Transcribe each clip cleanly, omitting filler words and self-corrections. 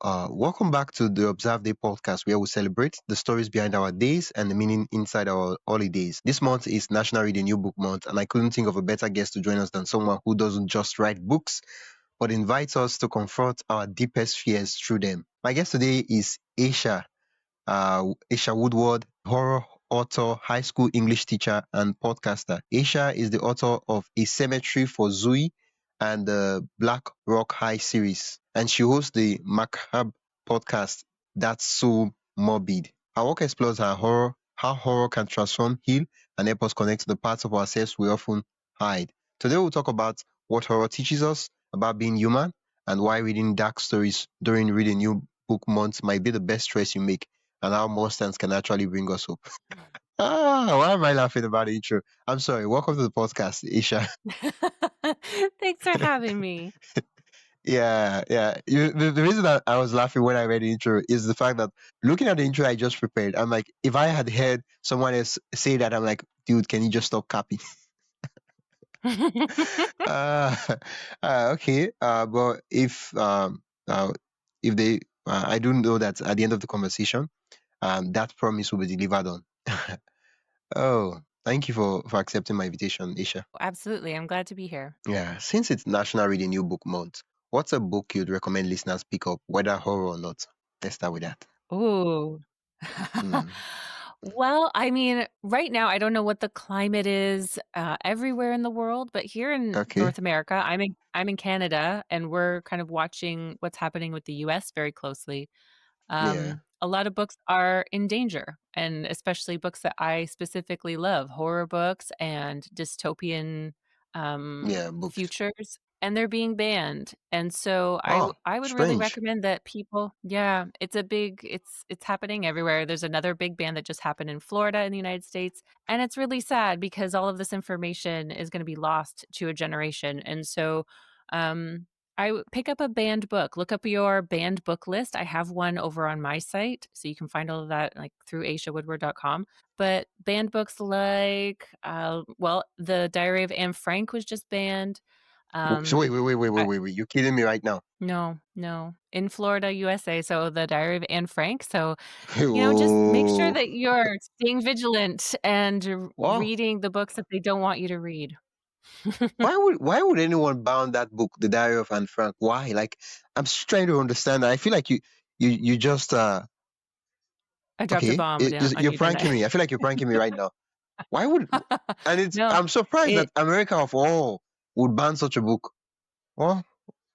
Welcome back to the Observe Day podcast, where we celebrate the stories behind our days and the meaning inside our holidays. This month is National Read a New Book Month, and I couldn't think of a better guest to join us than someone who doesn't just write books, but invites us to confront our deepest fears through them. My guest today is Ashe Woodward, horror author, high school English teacher, and podcaster. Ashe is the author of A Cemetery for Zoe and the Black Rock High series, and she hosts the macabre podcast That's So Morbid. Her work explores how horror can transform, heal, and help us connect to the parts of ourselves we often hide. Today we'll talk about what horror teaches us about being human and why reading dark stories during Read a New Book Month might be the best choice you make, and how monsters can actually bring us hope. Why am I laughing about the intro? I'm sorry. Welcome to the podcast, Isha. Thanks for having me. Yeah. The reason that I was laughing when I read the intro is the fact that looking at the intro I just prepared, I'm like, if I had heard someone else say that, I'm like, dude, can you just stop copying? uh, okay. But if they, I do know that at the end of the conversation, that promise will be delivered on. Oh, thank you for accepting my invitation, Isha. Absolutely. I'm glad to be here. Yeah, since it's National Reading New Book Month, what's a book you'd recommend listeners pick up, whether horror or not? Let's start with that. Ooh. Hmm. Well, I mean, right now, I don't know what the climate is everywhere in the world, but here in Okay. North America, I'm in Canada, and we're kind of watching what's happening with the US very closely. Yeah. A lot of books are in danger, and especially books that I specifically love, horror books and dystopian Books. futures, and they're being banned. And so Oh, I would really strange. recommend that people, yeah, it's happening everywhere. There's another big ban that just happened in Florida in the United States, and it's really sad because all of this information is going to be lost to a generation. And so um pick up a banned book. Look up your banned book list. I have one over on my site, so you can find all of that like through ashawoodward.com. But banned books like, well, The Diary of Anne Frank was just banned. So The I, wait. You're kidding me right now. no, in Florida, USA. So The Diary of Anne Frank. So just make sure Oh, that you're staying vigilant and wow. reading the books that they don't want you to read. Why would anyone bound that book, The Diary of Anne Frank? Why? Like, I'm just trying to understand that. I feel like you just I dropped a okay. bomb on You're you, didn't pranking I? me. I feel like you're pranking me right now. Why would and it's No, I'm surprised that it America of all would ban such a book. Well,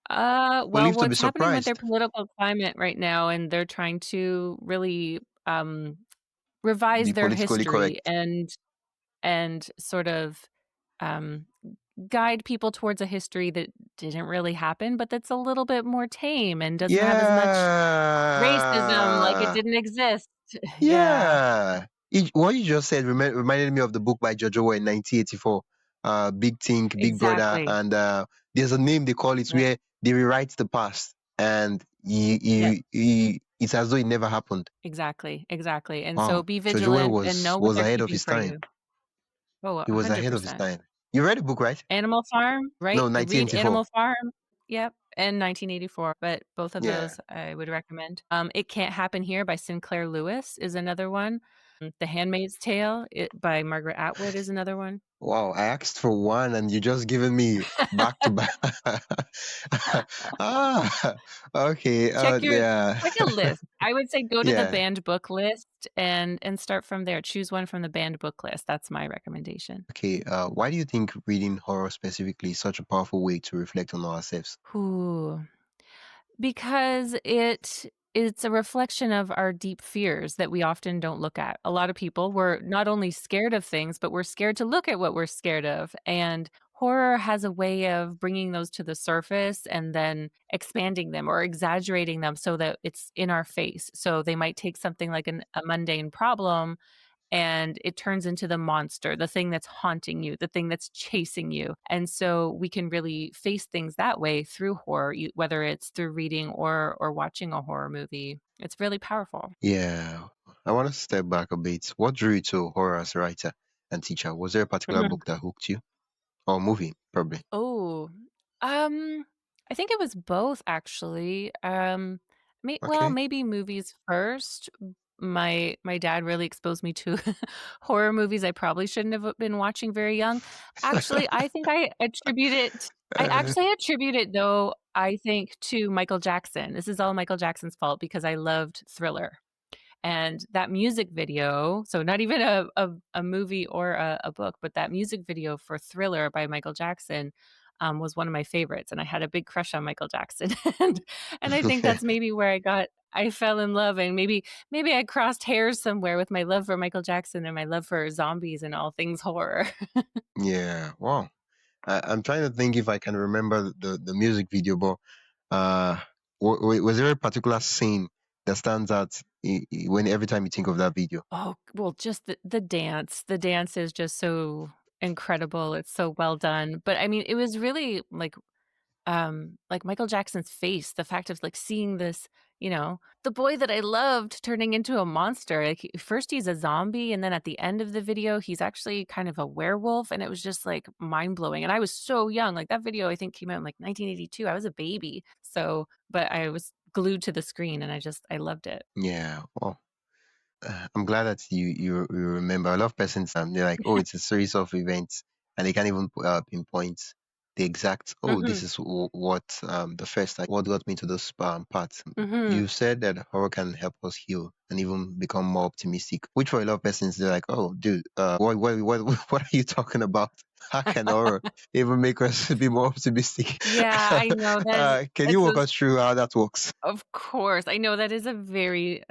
we well, live to be what's happening with their surprised. political climate right now, and they're trying to really, revise Be their politically history correct. and sort of, um, guide people towards a history that didn't really happen, but that's a little bit more tame and doesn't have as much racism, like it Yeah. didn't exist. Yeah, Yeah. What you just said reminded me of the book by George Orwell in 1984, Big Think, Big Brother, exactly. and there's a name they call it Yep, where they rewrite the past, and yep, it's as though it never happened. exactly, and so Wow, be George Orwell vigilant and know what was they're ahead of keeping his for time. you. Oh, He was ahead of his 100%. time. You read the book, right? Animal Farm, No, right? Read 1984. Animal Farm. Yep, and 1984, but both of Yeah. those I would recommend. It Can't Happen Here by Sinclair Lewis is another one. The Handmaid's Tale by Margaret Atwood is another one. Wow, I asked for one and you just given me back to back. ah, okay. Yeah, Check a list. I would say go to the yeah. banned book list and start from there. Choose one from the banned book list. That's my recommendation. Okay. Why do you think reading horror specifically is such a powerful way to reflect on ourselves? Ooh. Because it's a reflection of our deep fears that we often don't look at. A lot of people, we're not only scared of things, but we're scared to look at what we're scared of, and horror has a way of bringing those to the surface and then expanding them or exaggerating them so that it's in our face. So they might take something like a mundane problem and it turns into the monster, the thing that's haunting you, the thing that's chasing you. And so we can really face things that way through horror, whether it's through reading or watching a horror movie. It's really powerful. Yeah, I want to step back a bit. What drew you to horror as a writer and teacher? Was there a particular Mhm. book that hooked you, or movie, probably? Oh, I think it was both actually. Well, Okay. maybe movies first. My dad really exposed me to horror movies I probably shouldn't have been watching very young. Actually, I Uh, actually attribute it, though, I think, to Michael Jackson. This is all Michael Jackson's fault because I loved Thriller. And that music video, so not even a movie or a book, but that music video for Thriller by Michael Jackson, was one of my favorites, and I had a big crush on Michael Jackson, and I think that's maybe where I fell in love, and maybe I crossed hairs somewhere with my love for Michael Jackson and my love for zombies and all things horror. yeah. Wow. I'm trying to think if I can remember the music video, but uh, was there a particular scene that stands out when every time you think of that video? Oh, well, just the dance. The dance is just so incredible, it's so well done, but, I mean, it was really, like Michael Jackson's face, the fact of, like, seeing this, the boy that I loved turning into a monster, like, first he's a zombie, and then at the end of the video, he's actually kind of a werewolf, and it was just, like, mind-blowing, and I was so young, like, that video, I think, came out in, like, 1982, I was a baby, so but I was glued to the screen, and I loved it. Yeah. Wow. I'm glad that you remember. A lot of persons they're like, oh, it's a series of events, and they can't even pinpoint the exact. Oh, this Mhm, is what the first like what got me to those parts. mhm. You said that horror can help us heal and even become more optimistic. Which for a lot of persons they're like, oh, dude, what are you talking about? How can horror even make us be more optimistic? Yeah, I know, Can you it's walk a us through how that works? Of course, I know that is a very,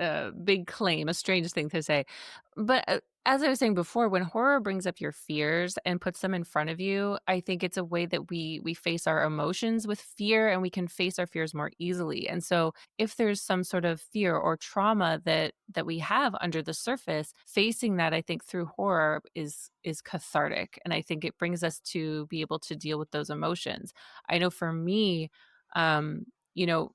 big claim, a strange thing to say. But, as I was saying before, when horror brings up your fears and puts them in front of you, I think it's a way that we face our emotions with fear, and we can face our fears more easily. And so, if there's some sort of fear or trauma that we have under the surface, facing that, I think, through horror is cathartic, and I think it brings us to be able to deal with those emotions. I know for me, you know,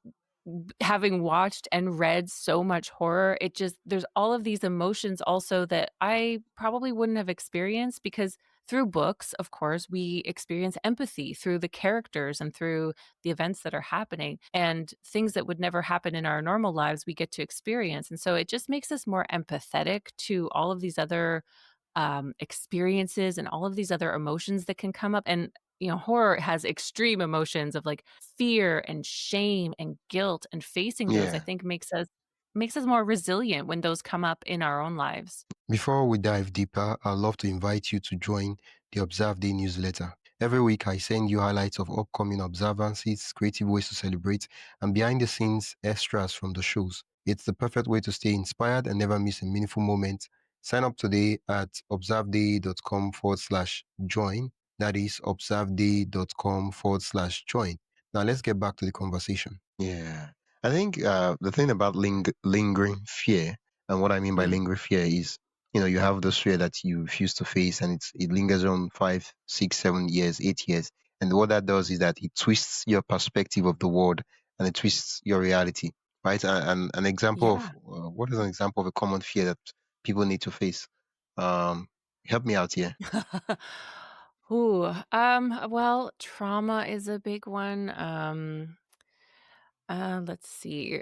having watched and read so much horror, it just there's all of these emotions also that I probably wouldn't have experienced because through books, of course, we experience empathy through the characters and through the events that are happening and things that would never happen in our normal lives we get to experience. And so it just makes us more empathetic to all of these other experiences and all of these other emotions that can come up. And, horror has extreme emotions of like fear and shame and guilt, and facing those, I Yeah. think, makes us more resilient when those come up in our own lives. Before we dive deeper, I'd love to invite you to join the Observe Day newsletter. Every week, I send you highlights of upcoming observances, creative ways to celebrate, and behind the scenes extras from the shows. It's the perfect way to stay inspired and never miss a meaningful moment. Sign up today at observeday.com/join. That is observeday.com/join. Now, let's get back to the conversation. Yeah. I think the thing about lingering fear, and what I mean by Mm. lingering fear is you have this fear that you refuse to face, and it lingers on 5, 6, 7 years, 8 years. And what that does is that it twists your perspective of the world, and it twists your reality, right? And an example of Yeah. what is an example of a common fear that people need to face? Um, Help me out here. Ooh, well, trauma is a big one. Let's see.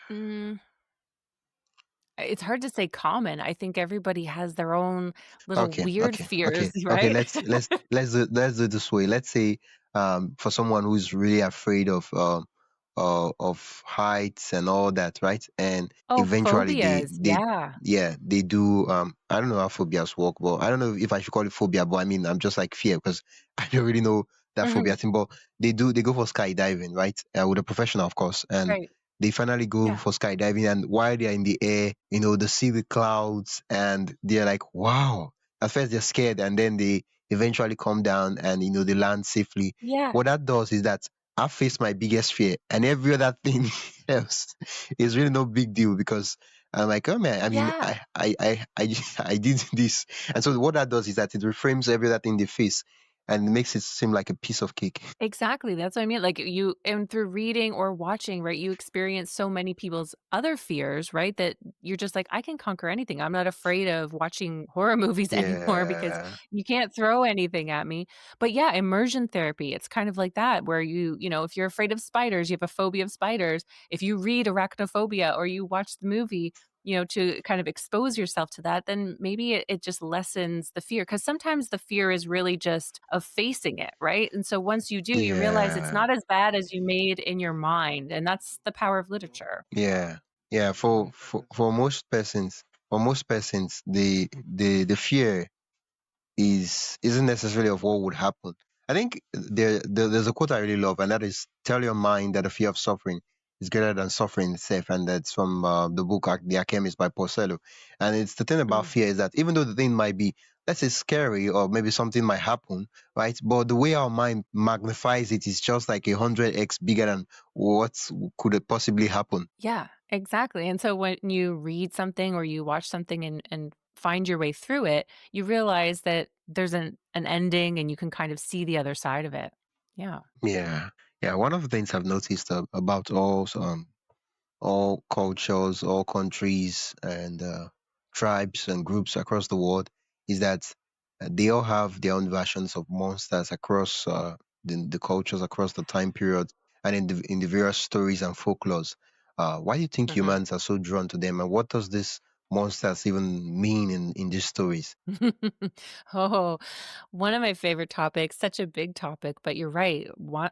Mm, it's hard to say common. I think everybody has their own little Okay, weird okay, okay, fears, okay. right? Let's do it this way. Let's say, for someone who's really afraid of heights and all that, right? And Oh, eventually phobias. Yeah. they do. I don't know how phobias work, but I don't know if I should call it phobia. But I mean, I'm just like fear because I don't really know that phobia Mhm. thing. But they go for skydiving, right? With a professional, of course, and Right. they finally go Yeah. for skydiving, and while they're in the air, they see the clouds, and they're like, wow. At first they're scared, and then they eventually come down, and they land safely. Yeah. What that does is that I face my biggest fear, and every other thing else is really no big deal because I'm like, oh man, I mean, Yeah. I did this. And so what that does is that it reframes every other thing they face. and it makes it seem like a piece of cake. Exactly, that's what I mean, like, you and through reading or watching, right, you experience so many people's other fears, right, that you're just like, "I can conquer anything. I'm not afraid of watching horror movies anymore because Yeah, you can't throw anything at me." But yeah, immersion therapy, it's kind of like that where you know, if you're afraid of spiders, you have a phobia of spiders, if you read Arachnophobia or you watch the movie, you know, to kind of expose yourself to that, then maybe it just lessens the fear. Because sometimes the fear is really just of facing it, right? And so once you do, you realize it's yeah, not as bad as you made in your mind, and that's the power of literature. yeah, yeah. For most persons, the fear isn't necessarily of what would happen. I think there's a quote I really love, and that is, "Tell your mind that the fear of suffering is greater than suffering itself," and that's from the book The Alchemist by Porcello. And it's the thing about Mm. fear is that even though the thing might be, let's say, scary, or maybe something might happen, right? But the way our mind magnifies it is just like 100x bigger than what could possibly happen. Yeah, exactly, and so when you read something or you watch something and find your way through it, you realize that there's an ending and you can kind of see the other side of it. Yeah. Yeah, yeah. One of the things I've noticed about all cultures, all countries, and tribes and groups across the world is that they all have their own versions of monsters across the cultures, across the time periods, and in the various stories and folklores. Why do you think Mhm. humans are so drawn to them, and what does this monsters even mean in these stories? Oh, one of my favorite topics, such a big topic, but you're right.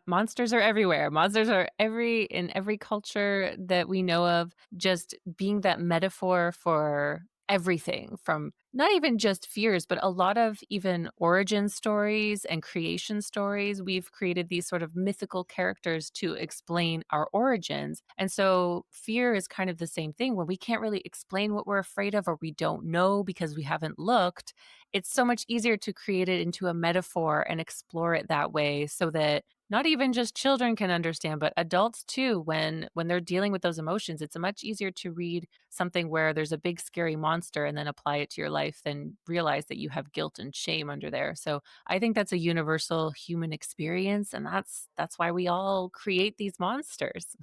Monsters are everywhere. Monsters are in every culture that we know of, just being that metaphor for everything from not even just fears, but a lot of even origin stories and creation stories. We've created these sort of mythical characters to explain our origins. And so fear is kind of the same thing when we can't really explain what we're afraid of or we don't know because we haven't looked. It's so much easier to create it into a metaphor and explore it that way so that not even just children can understand, but adults too, when they're dealing with those emotions, it's much easier to read something where there's a big scary monster and then apply it to your life than realize that you have guilt and shame under there. So I think that's a universal human experience, and that's why we all create these monsters.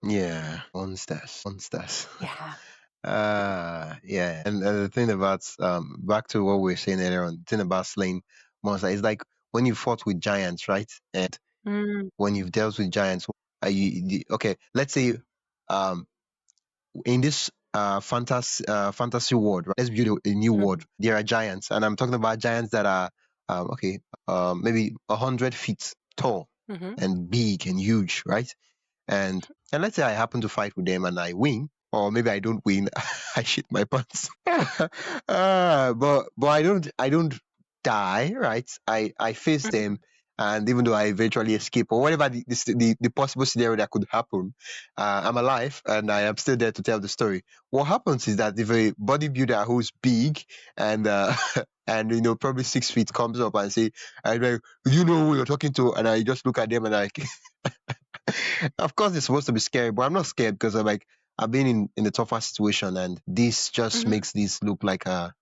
Yeah, monsters. Yeah. Yeah, and the thing about back to what we were saying earlier on, the thing about slaying monsters is like when you fought with giants, right? And Mm, when you've dealt with giants, okay, let's say um in this fantasy world, right? Let's build a new world. mhm, There are giants, and I'm talking about giants that are okay, maybe 100 feet tall mhm. and big and huge, right? And let's say I happen to fight with them and I win, or maybe I don't win, I shit my pants. But I don't die, right? I face Mhm. them, and even though I eventually escape or whatever the possible scenario that could happen, I'm alive and I am still there to tell the story. What happens is that if a bodybuilder who's big and and probably 6 feet comes up and say, "I'm like, do you know who you're talking to?" And I just look at them and I of course, it's supposed to be scary, but I'm not scared because I've been in a tougher situation, and this just Mhm. makes this look like a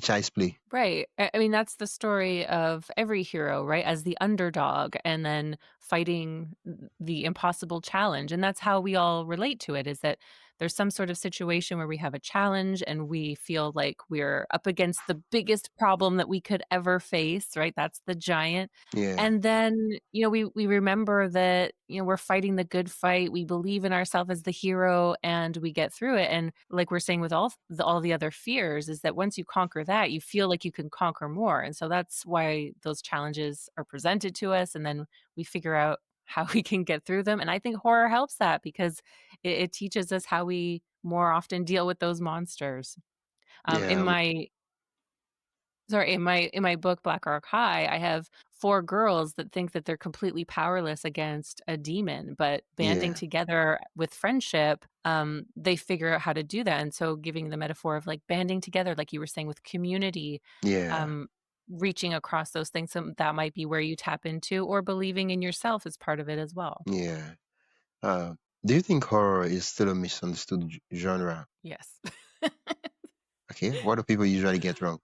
child's play. Right. I mean, that's the story of every hero, right? As the underdog and then fighting the impossible challenge. And that's how we all relate to it is that there's some sort of situation where we have a challenge and we feel like we're up against the biggest problem that we could ever face, right? That's the giant. Yeah, And then, you know, we remember that, you know, we're fighting the good fight. We believe in ourselves as the hero and we get through it. And like we're saying with all the other fears is that once you conquer that, you feel like you can conquer more. And so that's why those challenges are presented to us and then we figure out how we can get through them. And I think horror helps that because it teaches us how we more often deal with those monsters. In yeah, my Sorry, in my book, Black Rock High, I have 4 girls that think that they're completely powerless against a demon, but banding yeah, together with friendship, they figure out how to do that, and so giving the metaphor of, like, banding together, like you were saying, with community, yeah, um, reaching across those things, so that might be where you tap into, or believing in yourself is part of it as well. yeah. Uh, do you think horror is still a misunderstood genre? Yes. Okay, what do people usually get wrong?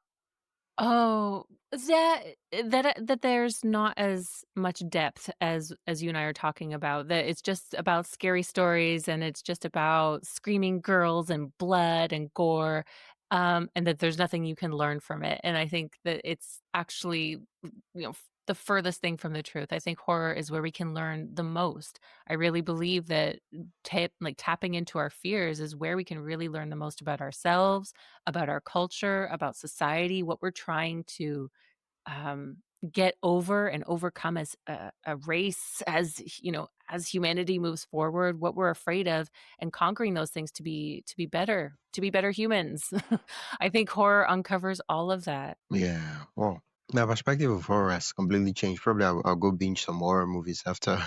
Oh. That there's not as much depth as you and I are talking about, that it's just about scary stories, and it's just about screaming girls and blood and gore, and that there's nothing you can learn from it, and I think that it's actually, the furthest thing from the truth. I think horror is where we can learn the most. I really believe that tapping into our fears is where we can really learn the most about ourselves, about our culture, about society, what we're trying to um, get over and overcome as a race, as humanity moves forward, what we're afraid of, and conquering those things to be better humans. I think horror uncovers all of that. Yeah. Well, my perspective of horror has completely changed. Probably I'll go binge some horror movies after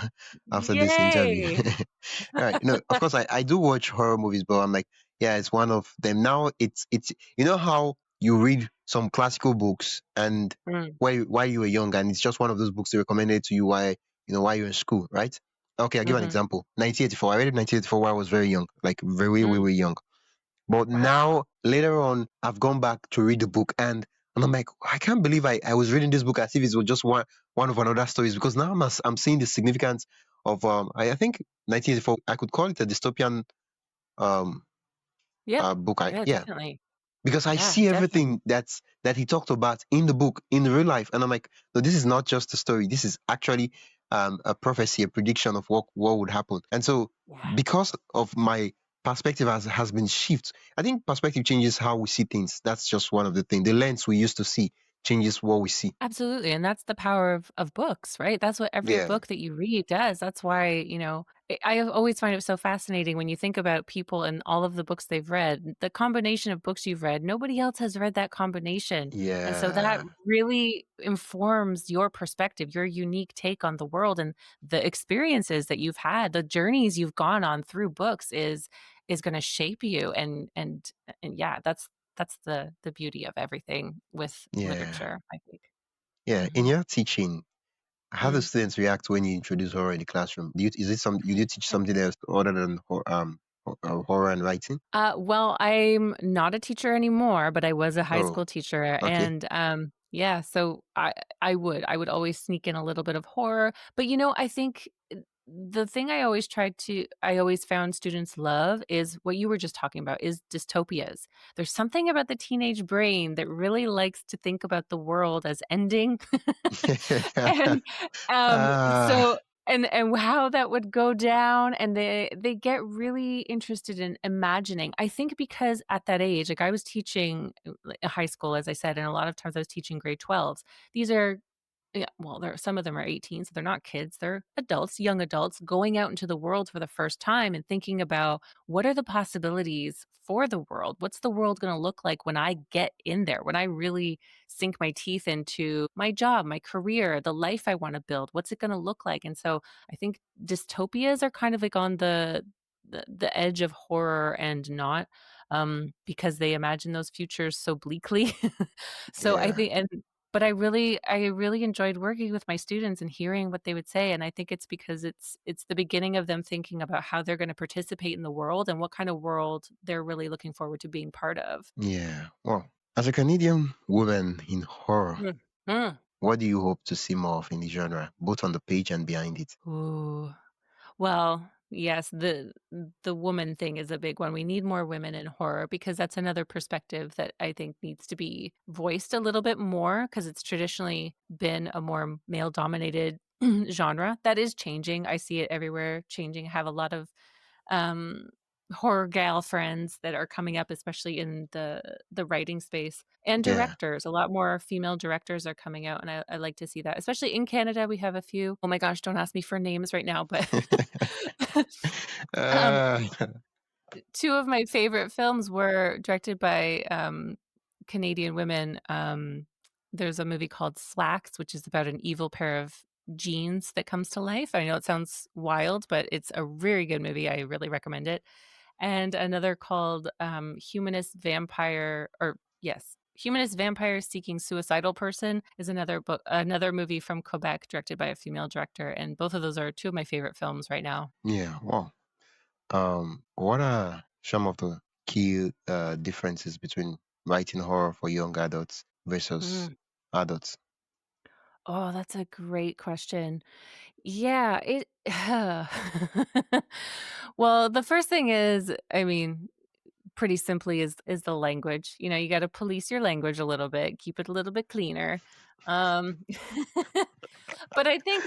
after this interview. Yay! Right. Of course I do watch horror movies, but I'm like, yeah, it's one of them. Now it's how you read some classical books and Mm, while you were young, and it's just one of those books they recommended to you while you're in school, right? Okay, I'll give an mhm, example. 1984. I read it 1984 while I was very young, like very, very, mm. very young. But Wow. now, later on, I've gone back to read the book, and I'm like, I can't believe I was reading this book as if it was just one of another stories, because now I'm seeing the significance of I think 1984. I could call it a dystopian um Yep. book. I Yeah, Yeah, definitely. because I Yeah, see definitely. everything that he talked about in the book in real life, and I'm like, no, this is not just a story. This is actually a prophecy, a prediction of what would happen. And so, Yeah. because of my perspective has been shift, I think perspective changes how we see things. That's just one of the things. The lens we used to see changes what we see. Absolutely, and that's the power of books, right? That's what every Yeah, book that you read does. That's why, I always find it so fascinating when you think about people and all of the books they've read, the combination of books you've read, nobody else has read that combination, and so that yeah, really informs your perspective, your unique take on the world, and the experiences that you've had, the journeys you've gone on through books is gonna shape you, and yeah, that's the beauty of everything with yeah, literature, I think. yeah. In Mhm. your teaching, how do Mm. students react when you introduce horror in the classroom? Is it some you do teach something else other than horror and writing? Well, I'm not a teacher anymore, but I was a high Oh, school teacher, okay. and, yeah, so I would always sneak in a little bit of horror, but, I think the thing I always found students love is what you were just talking about, is dystopias. There's something about the teenage brain that really likes to think about the world as ending, and, Ah, so and how that would go down, and they get really interested in imagining. I think because at that age, like, I was teaching, like, high school, as I said, and a lot of times I was teaching grade 12s. These are Yeah, well, there some of them are 18, so they're not kids, they're adults, young adults going out into the world for the first time and thinking about what are the possibilities for the world? What's the world gonna look like when I get in there? When I really sink my teeth into my job, my career, the life I wanna build? What's it gonna look like? And so I think dystopias are kind of like on the edge of horror and not, because they imagine those futures so bleakly. So I yeah, think and but I really enjoyed working with my students and hearing what they would say, and I think it's because it's the beginning of them thinking about how they're gonna participate in the world and what kind of world they're really looking forward to being part of. yeah. Well, as a Canadian woman in horror, Mm. Mm. what do you hope to see more of in the genre, both on the page and behind it? Ooh. Well, yes, the woman thing is a big one. We need more women in horror because that's another perspective that I think needs to be voiced a little bit more because it's traditionally been a more male-dominated genre. That is changing. I see it everywhere changing. I have a lot of um, horror gal friends that are coming up, especially in the writing space, and Yeah. directors. A lot more female directors are coming out, and I like to see that. Especially in Canada, we have a few. Oh my gosh, don't ask me for names right now, but um, uh, two of my favorite films were directed by Canadian women. There's a movie called Slacks, which is about an evil pair of jeans that comes to life. I know it sounds wild, but it's a very good movie. I really recommend it. And another called, Humanist Vampire or yes, Humanist Vampire Seeking Suicidal Person is another movie from Quebec directed by a female director, and both of those are two of my favorite films right now. yeah. Well, what are some of the key differences between writing horror for young adults versus Mm. adults? Oh, that's a great question. Yeah, it well, the first thing is, I mean, pretty simply is the language. You know, you gotta police your language a little bit, keep it a little bit cleaner. Um, but I think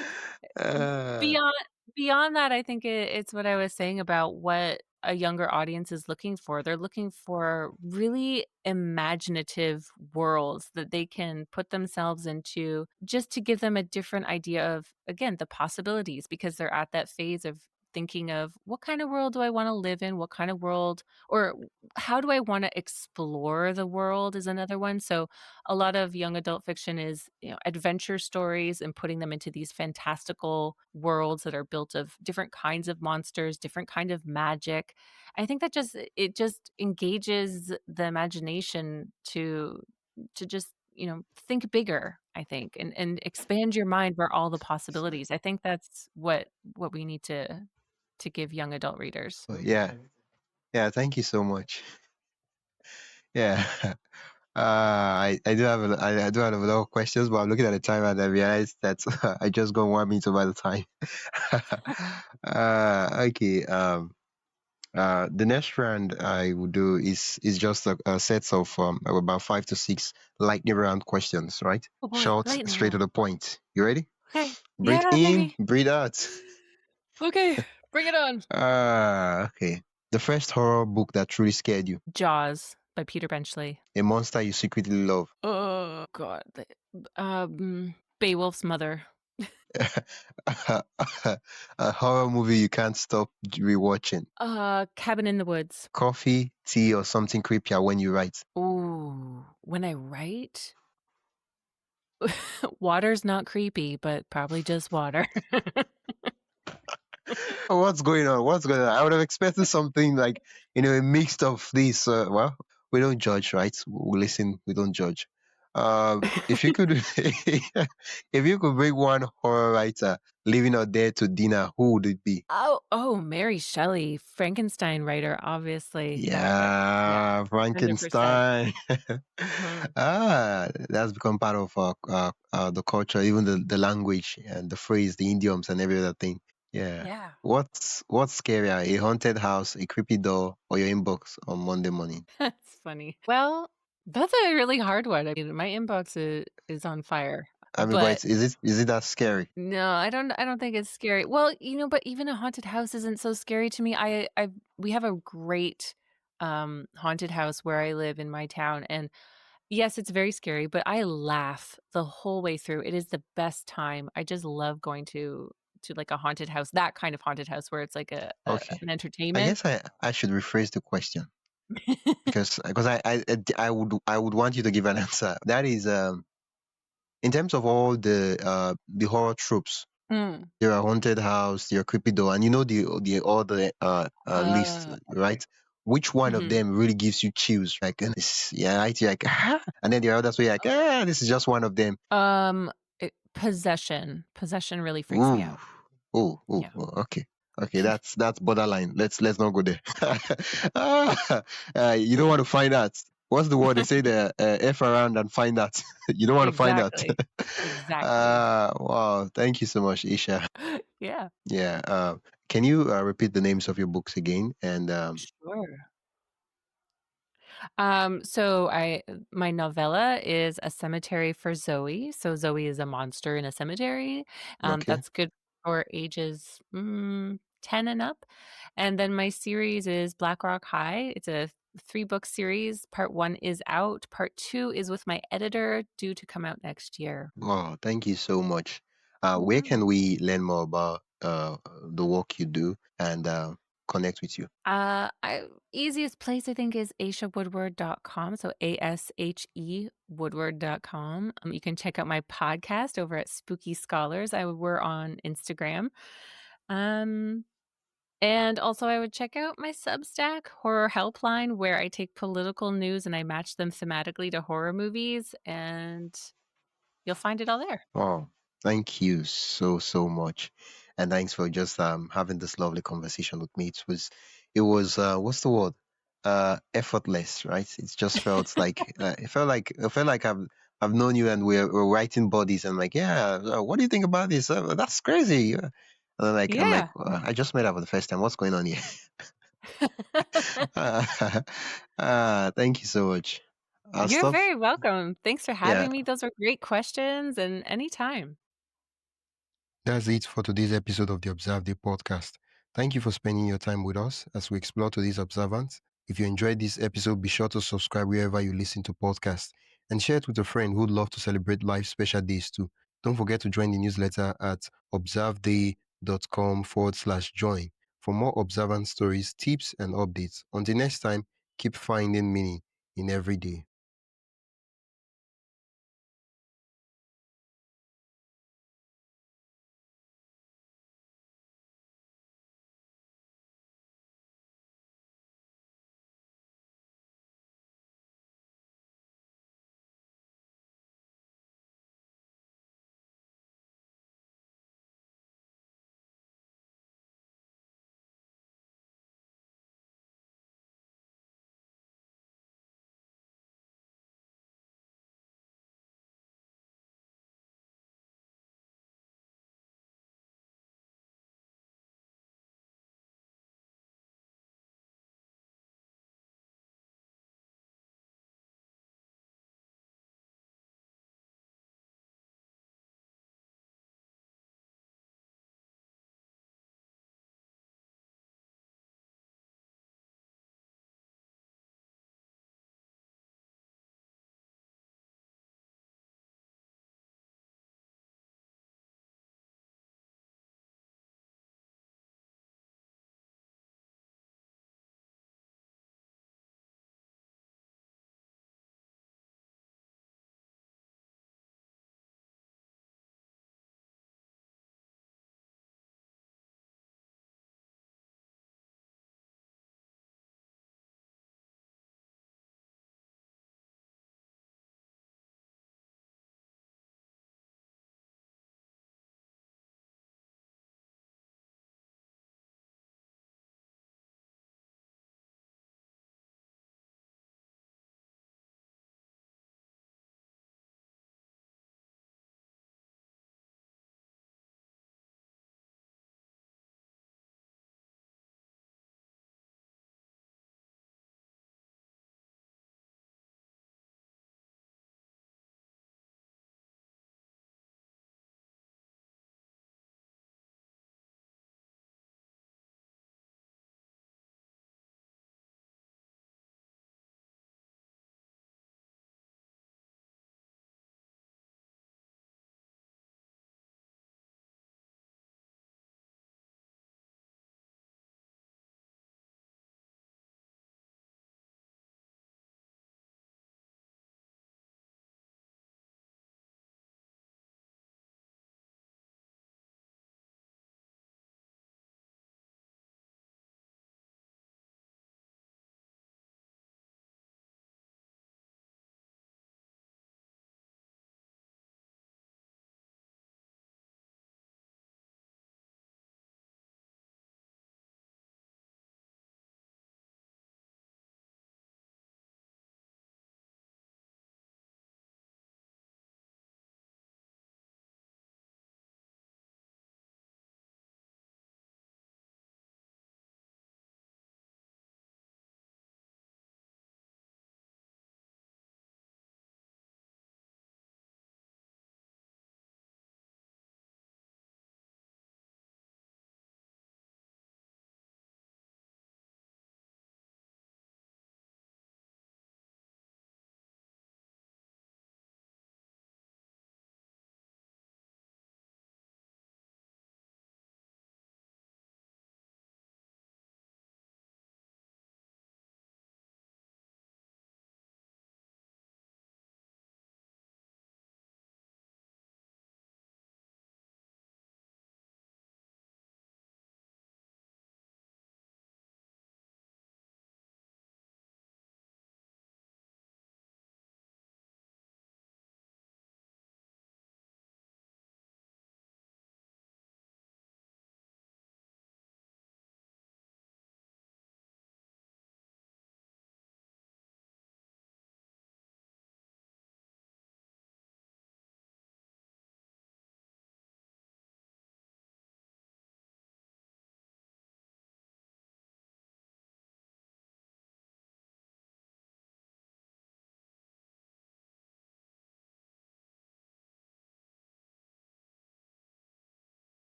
Uh, beyond beyond that, I think it's what I was saying about what a younger audience is looking for. They're looking for really imaginative worlds that they can put themselves into just to give them a different idea of, again, the possibilities because they're at that phase of thinking of what kind of world do I want to live in? What kind of world or how do I want to explore the world is another one. So a lot of young adult fiction is, you know, adventure stories and putting them into these fantastical worlds that are built of different kinds of monsters, different kind of magic. I think that just it just engages the imagination to just, you know, think bigger, I think, and expand your mind where all the possibilities. I think that's what we need to give young adult readers. yeah, yeah. Thank you so much. Yeah. I do have I do have a lot of questions, but I'm looking at the time and I realized that I just gone 1 minute over the time. Okay. The next round I will do is just a set of about 5 to 6 lightning round questions, right? Oh boy, Short, lightning straight to round. the point. You ready? Okay. Breathe Yeah, I'm in, ready. breathe out. Okay, bring it on. Okay. The first horror book that truly scared you. Jaws by Peter Benchley. A monster you secretly love. Oh god, Beowulf's mother. A horror movie you can't stop rewatching. Cabin in the Woods. Coffee, tea, or something creepier when you write. Ooh, when I write, water's not creepy, but probably just water. Oh, what's going on? What's going on? I would have expected something like, a mix of these. Well, we don't judge, right? We listen, we don't judge. If you could, if you could bring one horror writer, living or dead, to dinner, who would it be? Oh, Mary Shelley, Frankenstein writer, obviously, yeah, Yeah, 100%. Frankenstein. Mhm. That's become part of the culture, even the language and the phrase, the idioms, and every other thing. Yeah. Yeah. What's scarier, a haunted house, a creepy door, or your inbox on Monday morning? That's funny. Well, that's a really hard one. I mean, my inbox is on fire, I mean, but but is it that scary? no, I don't think it's scary. Well, you know, but even a haunted house isn't so scary to me. I we have a great haunted house where I live in my town and yes, it's very scary, but I laugh the whole way through. It is the best time. I just love going to like a haunted house, that kind of haunted house where it's like Okay. an I entertainment. guess I should rephrase the question because I would want you to give an answer. That is in terms of all the horror tropes. Mm. There are haunted house, there are creepy door, and the all the list, Uh, right? Which one of mhm. them really gives you chills? Like, yeah, right? You're like, ah, and then the others were like, ah, this is just one of them. Um, Possession. Possession really freaks me Ooh, out. oh, Yeah. okay, okay, that's borderline. Let's not go there. Ah, you don't want to find out. What's the word they say there? F around and find out. You don't want to find out. Exactly. Exactly. Wow, thank you so much, Isha. Yeah. Yeah. Can you repeat the names of your books again? And Sure. So my novella is A Cemetery for Zoe. So Zoe is a monster in a cemetery. okay. That's good for ages 10 and up. And then my series is Black Rock High. It's a 3-book series. Part 1 is out. Part 2 is with my editor, due to come out next year. Oh, thank you so much. Where Yeah. can we learn more about the work you do and connect with you? I easiest place I think is ashewoodward.com, so ASHE Woodward.com. You can check out my podcast over at Spooky Scholars. We're on Instagram. Um, and also I would check out my Substack, Horror Helpline, where I take political news and I match them thematically to horror movies, and you'll find it all there. Oh, thank you so much, and thanks for just having this lovely conversation with me. It was what's the word? Effortless, right? It just felt like it felt like I've known you and we're writing bodies. And like, yeah, what do you think about this? That's crazy. And I'm like, Yeah. I just met her for the first time. What's going on here? Thank you so much. I'll You're stop. very welcome. Thanks for Yeah, having me. Those were great questions, and anytime. that's it for today's episode of the Observe Day podcast. Thank you for spending your time with us as we explore today's observance. If you enjoyed this episode, be sure to subscribe wherever you listen to podcasts and share it with a friend who'd love to celebrate life's special days too. Don't forget to join the newsletter at observeday.com/join for more observance stories, tips, and updates. Until next time, keep finding meaning in every day.